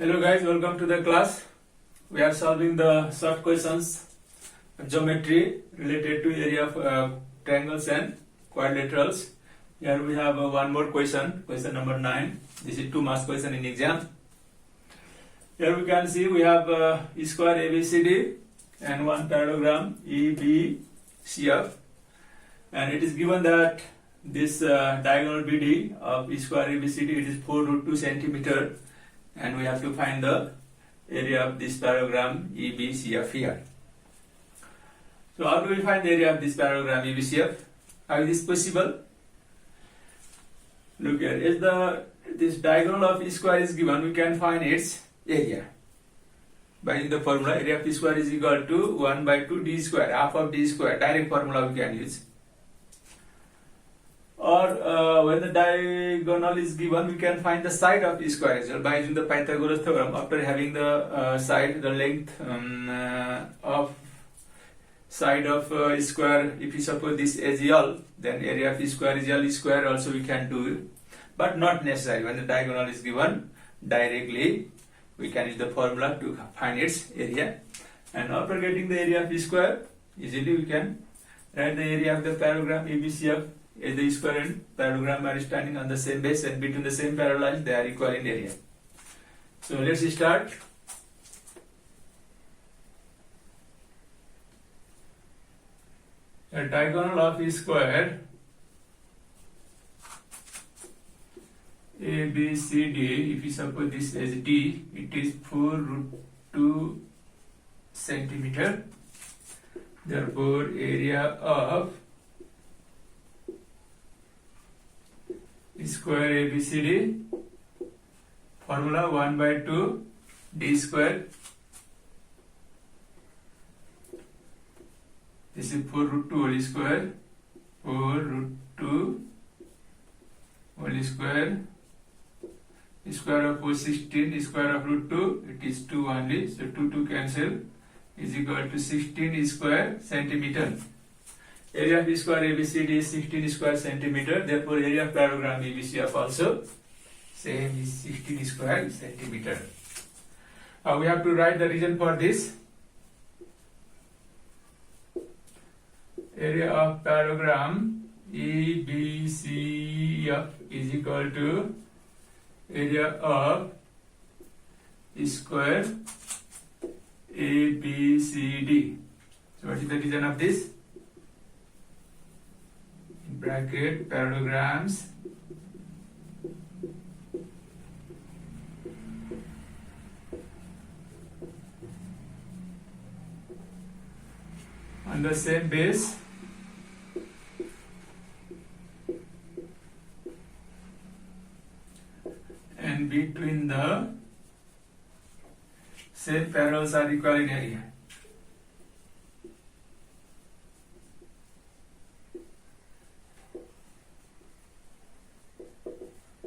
Hello guys, welcome to the class. We are solving the short questions of geometry related to area of triangles and quadrilaterals. Here we have one more question number 9. This is 2 marks question in exam. Here we can see we have E square ABCD and one parallelogram EBCF, and it is given that this diagonal BD of E square ABCD, it is 4 root 2 centimeter, and we have to find the area of this parallelogram EBCF here. So how do we find the area of this parallelogram EBCF? How is this possible? Look here, if this diagonal of E square is given, we can find its area by the formula area of E square is equal to 1 by 2 d square, half of d square. Direct formula we can use. Or when the diagonal is given, we can find the side of E square as well by using the Pythagoras theorem. After having the side, the length of side of E square, if we suppose this as L, then area of E square is L square also we can do it. But not necessary. When the diagonal is given, directly we can use the formula to find its area. And after getting the area of E square, easily we can write the area of the parallelogram EBCF. As the square and parallelogram are standing on the same base and between the same parallel lines, they are equal in area. So let's start. A diagonal of E square ABCD, if we suppose this as D, it is 4 root 2 centimeter. Therefore, area of E square ABCD, formula 1 by 2 d square. This is 4 root 2 whole square, 4 root 2 whole square. Square of 4 16, square of root 2, it is 2 only, so 2 cancel, is equal to 16 square centimeter. Area of E square ABCD is 16 square centimeter, therefore area of parallelogram EBCF also same is 16 square centimeter. We have to write the reason for this. Area of parallelogram EBCF is equal to area of E square ABCD. So what is the reason of this? In bracket parallelograms on the same base and between the same parallels are equal in area.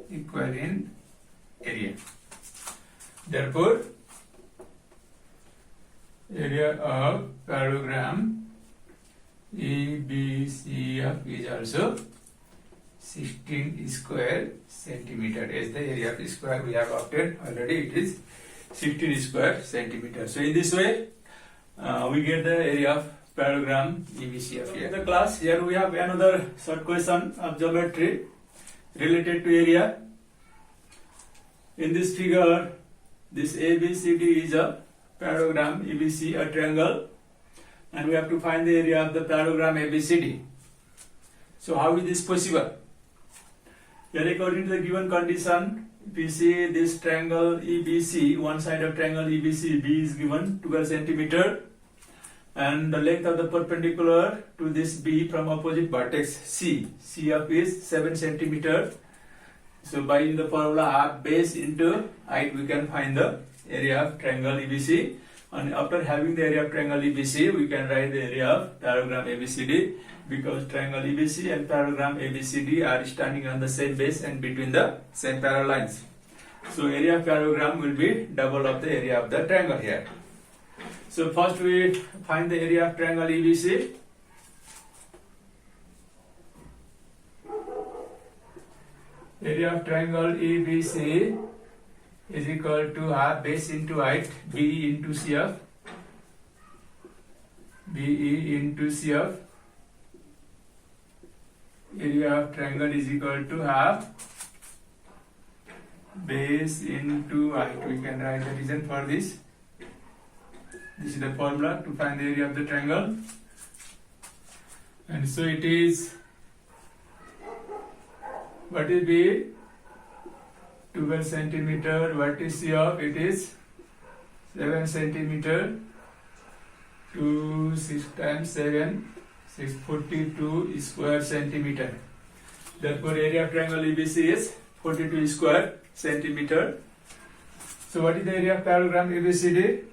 Equal in area. Therefore, area of parallelogram EBCF is also 16 square centimeter. As the area of square we have obtained already, it is 16 square centimeter. So in this way, we get the area of parallelogram EBCF. In the class, here we have another short question of geometry related to area. In this figure, this ABCD is a parallelogram EBC, a triangle, and we have to find the area of the parallelogram ABCD. So how is this possible? Here, according to the given condition, if we see this triangle EBC, one side of triangle EBC, B is given 12 centimeter, and the length of the perpendicular to this B from opposite vertex CF is 7 centimeter. So by using the formula half base into height, we can find the area of triangle EBC. And after having the area of triangle EBC, we can write the area of parallelogram ABCD, because triangle EBC and parallelogram ABCD are standing on the same base and between the same parallel lines. So area of parallelogram will be double of the area of the triangle here. So first we find the area of triangle EBC. Area of triangle ABC is equal to half base into height, BE into CF, BE into CF. Area of triangle is equal to half base into height. We can write the reason for this. This is the formula to find the area of the triangle. And so it is, what will be 12 centimeter, what is CF? It is 7 centimeter, 2 6 times 7, 642 square centimeter. Therefore, area of triangle ABC is 42 square centimeter. So, what is the area of parallelogram ABCD?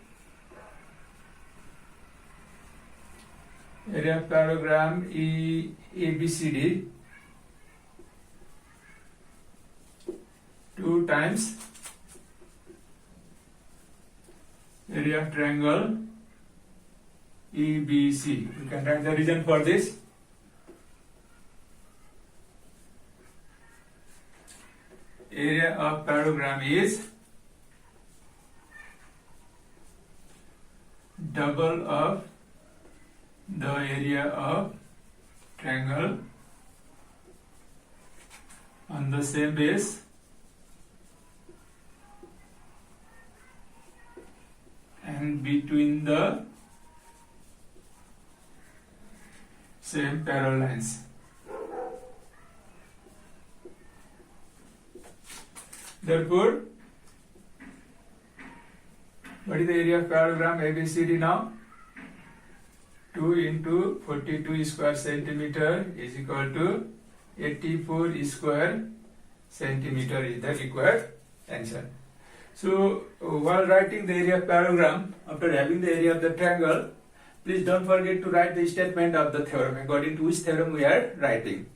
Area of parallelogram ABCD 2 times area of triangle EBC. You can write the reason for this. Area of parallelogram is double of the area of triangle on the same base and between the same parallel lines. Therefore, what is the area of parallelogram ABCD now? 2 into 42 square centimeter is equal to 84 square centimeter is the required answer. So, while writing the area of parallelogram, after having the area of the triangle, please don't forget to write the statement of the theorem, according to which theorem we are writing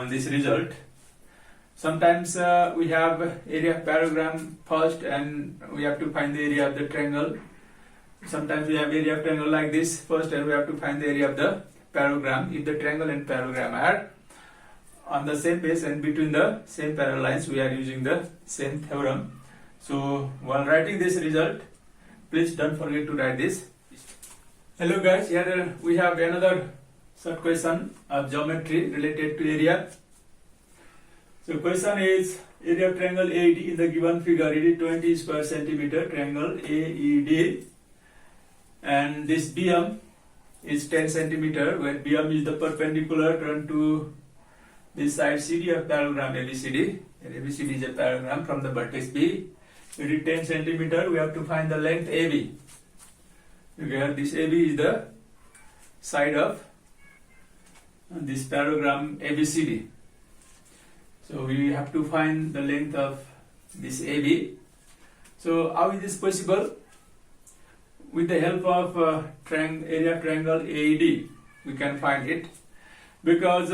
this result. Sometimes we have area of parallelogram first and we have to find the area of the triangle. Sometimes we have area of triangle like this first and we have to find the area of the parallelogram. If the triangle and parallelogram are on the same base and between the same parallel lines, we are using the same theorem. So while writing this result, please don't forget to write this. Hello guys, here we have another short question of geometry related to area. So question is, area of triangle AED in the given figure, it is 20 square centimeter, triangle AED, and this BM is 10 centimeter, where BM is the perpendicular turn to this side CD of parallelogram ABCD, and ABCD is a parallelogram from the vertex B. It is 10 centimeter, we have to find the length AB. Here this AB is the side of this parallelogram ABCD. So we have to find the length of this AB. So how is this possible? With the help of area of triangle AED, we can find it. Because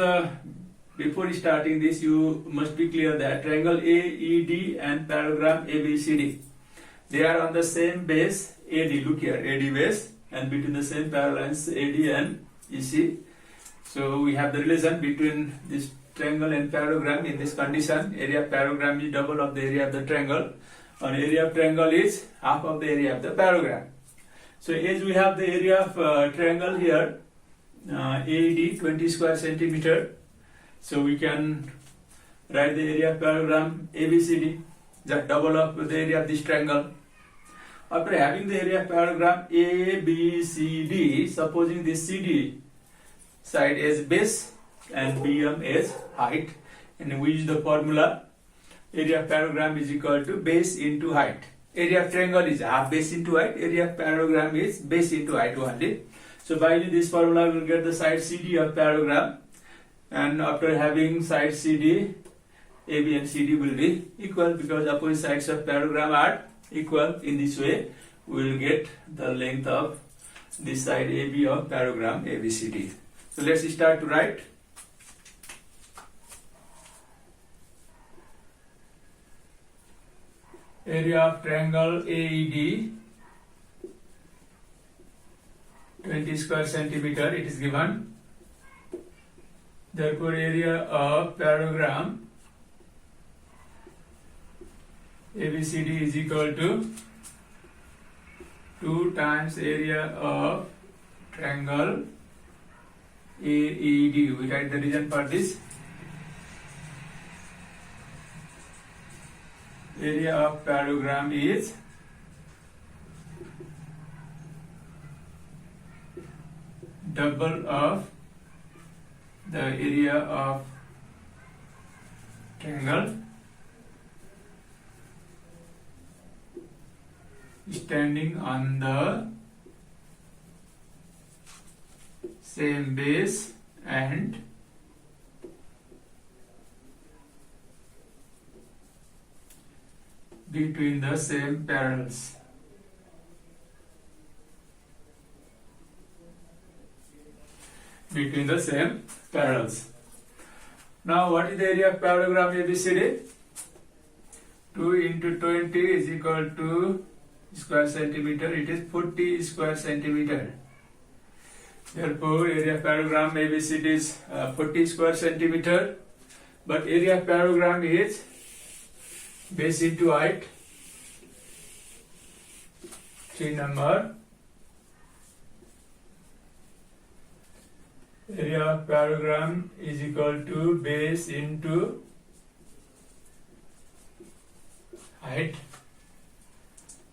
before starting this, you must be clear that triangle AED and parallelogram ABCD, they are on the same base AD. Look here, AD base, and between the same parallel lines AD and EC. So we have the relation between this triangle and parallelogram in this condition. Area of parallelogram is double of the area of the triangle, and area of triangle is half of the area of the parallelogram. So as we have the area of triangle here, AED 20 square centimeter, so we can write the area of parallelogram ABCD, just double of the area of this triangle. After having the area of parallelogram ABCD, supposing this CD side as base and BM as height, and we use the formula area of parallelogram is equal to base into height. Area of triangle is half base into height, area of parallelogram is base into height only. So by using this formula we will get the side CD of parallelogram, and after having side CD, AB and CD will be equal because opposite sides of parallelogram are equal. In this way we will get the length of this side AB of parallelogram ABCD. So let's start to write. Area of triangle AED 20 square centimeter, it is given. Therefore area of parallelogram ABCD is equal to 2 times area of triangle AED. We write the reason for this. Area of parallelogram is double of the area of triangle standing on the same base and between the same parallels. Between the same parallels. Now, what is the area of parallelogram ABCD? 2 into 20 is equal to square centimeter. It is 40 square centimeter. Therefore, area of parallelogram ABCD is 40 square centimeter. But area of parallelogram is base into height. 3 number. Area of parallelogram is equal to base into height.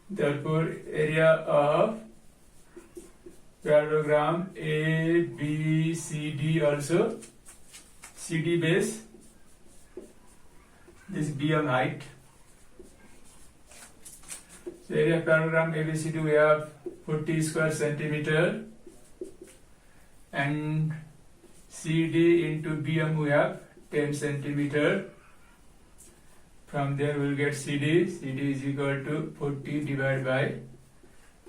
Therefore, area of parallelogram ABCD also, CD base, this BM height. So area of parallelogram ABCD we have 40 square centimeter, and CD into BM we have 10 centimeter. From there we will get CD. CD is equal to 40 divided by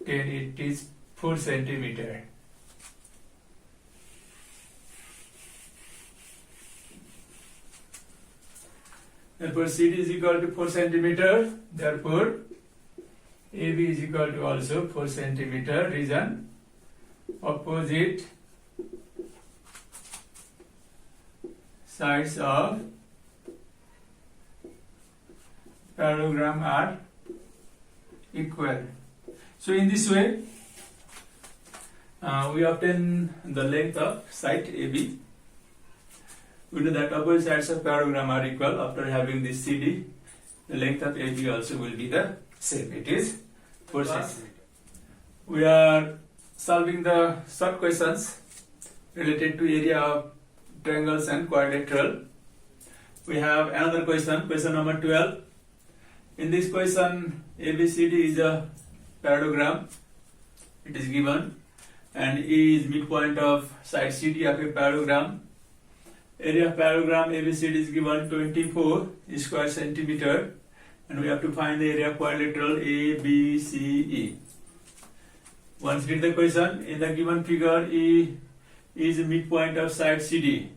10. It is 4 centimeter. Therefore, CD is equal to 4 centimeter. Therefore, AB is equal to also 4 centimeter. Reason: opposite sides of parallelogram are equal. So in this way, we obtain the length of side AB. We know that opposite sides of parallelogram are equal. After having this CD, the length of AB also will be the same. It is 4 centimeters. We are solving the short questions related to area of triangles and quadrilateral. We have another question, question number 12. In this question, ABCD is a parallelogram. It is given, and E is midpoint of side CD of a parallelogram. Area of parallelogram ABCD is given 24 square centimeter, and we have to find the area of quadrilateral ABCE. Once read the question. In the given figure, E is the midpoint of side CD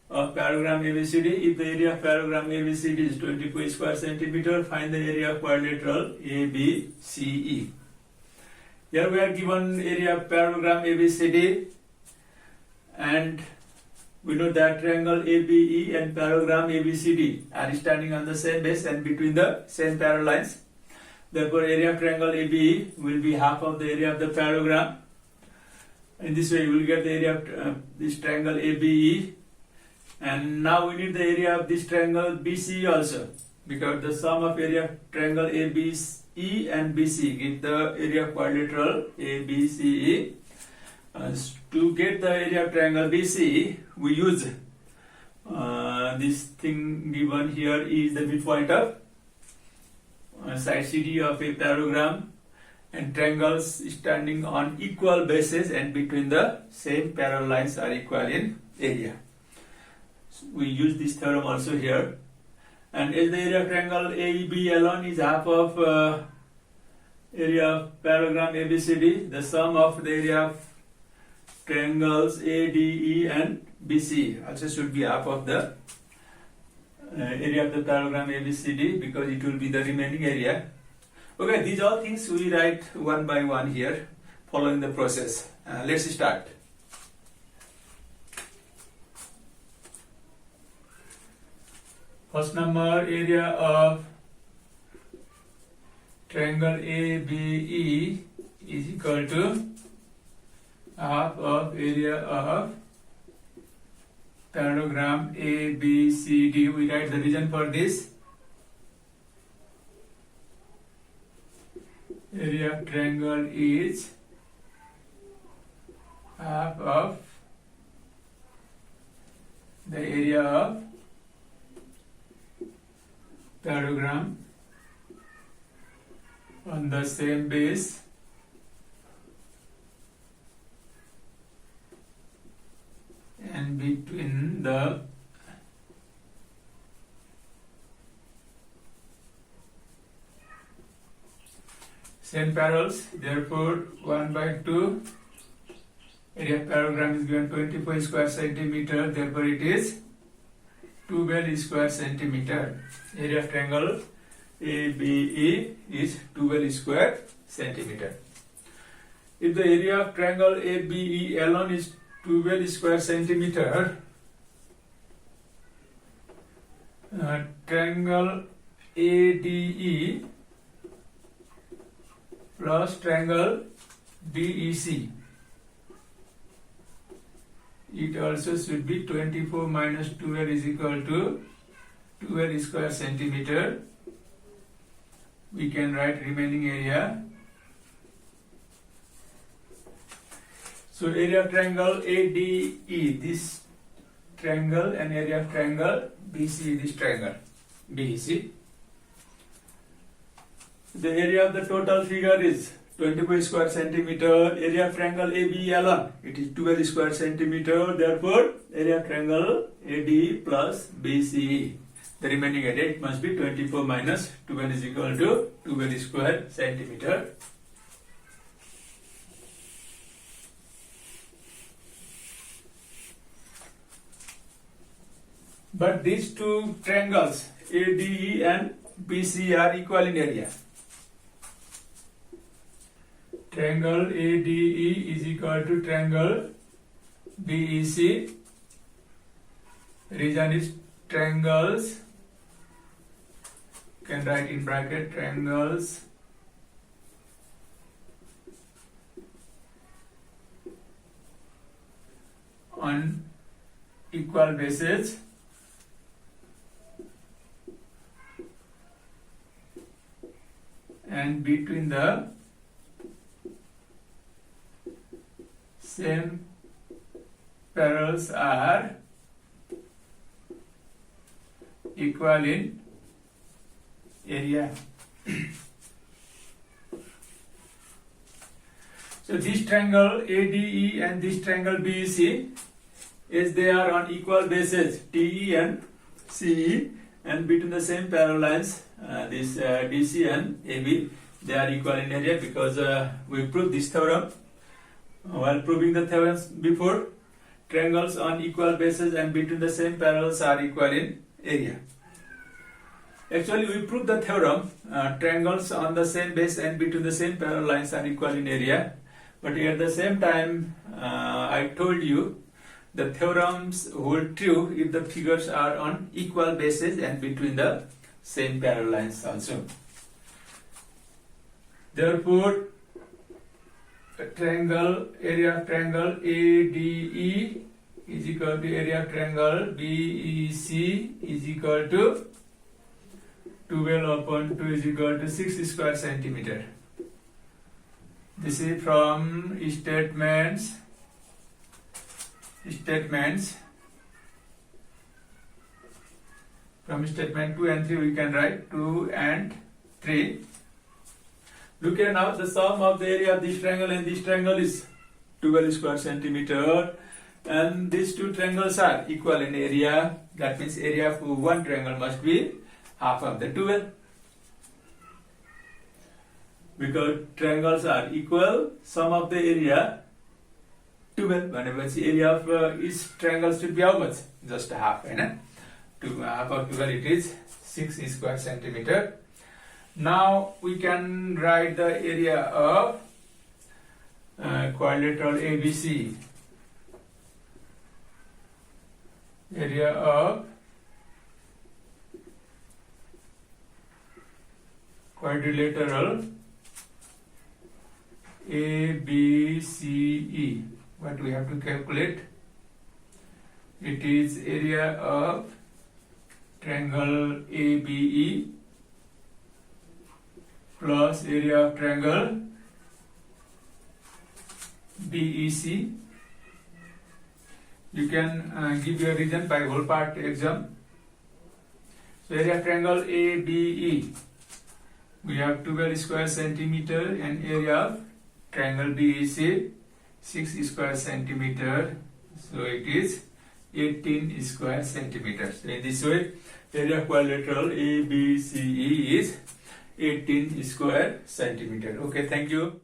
of parallelogram ABCD. If the area of parallelogram ABCD is 24 square centimeter, find the area of quadrilateral ABCE. Here we are given area of parallelogram ABCD, and we know that triangle ABE and parallelogram ABCD are standing on the same base and between the same parallel lines. Therefore, area of triangle ABE will be half of the area of the parallelogram. In this way, you will get the area of this triangle ABE. And now we need the area of this triangle BCE also, because the sum of area of triangle ABCE and BC give the area of quadrilateral ABCE. To get the area of triangle BCE, we use this thing given here is the midpoint of side CD of a parallelogram, and triangles standing on equal bases and between the same parallel lines are equal in area. So we use this theorem also here. And as the area of triangle AEB alone is half of area of parallelogram ABCD, the sum of the area of triangles ADE and BC also should be half of the area of the parallelogram ABCD, because it will be the remaining area. Okay, these all things we write one by one here, following the process. Let's start. First number, area of triangle ABE is equal to half of area of parallelogram ABCD. We write the reason for this. Area of triangle is half of the area of parallelogram on the same base and between the same parallels. Therefore 1 by 2 area of parallelogram is given 24 square centimeter. Therefore it is 12 square centimeter. Area of triangle ABE is 12 square centimeter. If the area of triangle ABE alone is 12 square centimeter, triangle ADE plus triangle BEC, it also should be 24 minus 12 is equal to 12 square centimeter. We can write remaining area. So area of triangle ADE, this triangle, and area of triangle BC, this triangle BEC. The area of the total figure is 24 square centimeter. Area of triangle ABE alone, it is 12 square centimeter. Therefore, area of triangle ADE plus BCE, the remaining area, it must be 24 minus 12 is equal to 12 square centimeter. But these two triangles ADE and BC are equal in area. Triangle ADE is equal to triangle BEC. Reason is triangles, you can write in bracket triangles on equal bases and between the same parallels are equal in area. So this triangle ADE and this triangle BEC, as they are on equal bases TE and CE, and between the same parallel lines, this DC and AB, they are equal in area, because we proved this theorem. While proving the theorems before, triangles on equal bases and between the same parallels are equal in area. Actually, we proved the theorem, triangles on the same base and between the same parallel lines are equal in area. But at the same time, I told you the theorems hold true if the figures are on equal bases and between the same parallel lines also. Therefore, area of triangle ADE is equal to area of triangle BEC is equal to 12 upon 2 is equal to 6 square centimeter. This is from statements. From statement 2 and 3 we can write 2 and 3. Look here now, the sum of the area of this triangle and this triangle is 12 square centimeter, and these two triangles are equal in area. That means area of one triangle must be half of the 12. Because triangles are equal, sum of the area 12. Whenever it's area of each triangle should be how much? Just half, right? Half of 12, it is 6 square centimeter. Now we can write the area of quadrilateral ABC. Area of quadrilateral ABCE. What we have to calculate? It is area of triangle ABE plus area of triangle BEC. You can give your reason by whole part exam. So area of triangle ABE, we have 12 square centimeter, and area of triangle BEC 6 square centimeter. So it is 18 square centimeters. So in this way, area of quadrilateral ABCE is 18 square centimeter. Okay, thank you.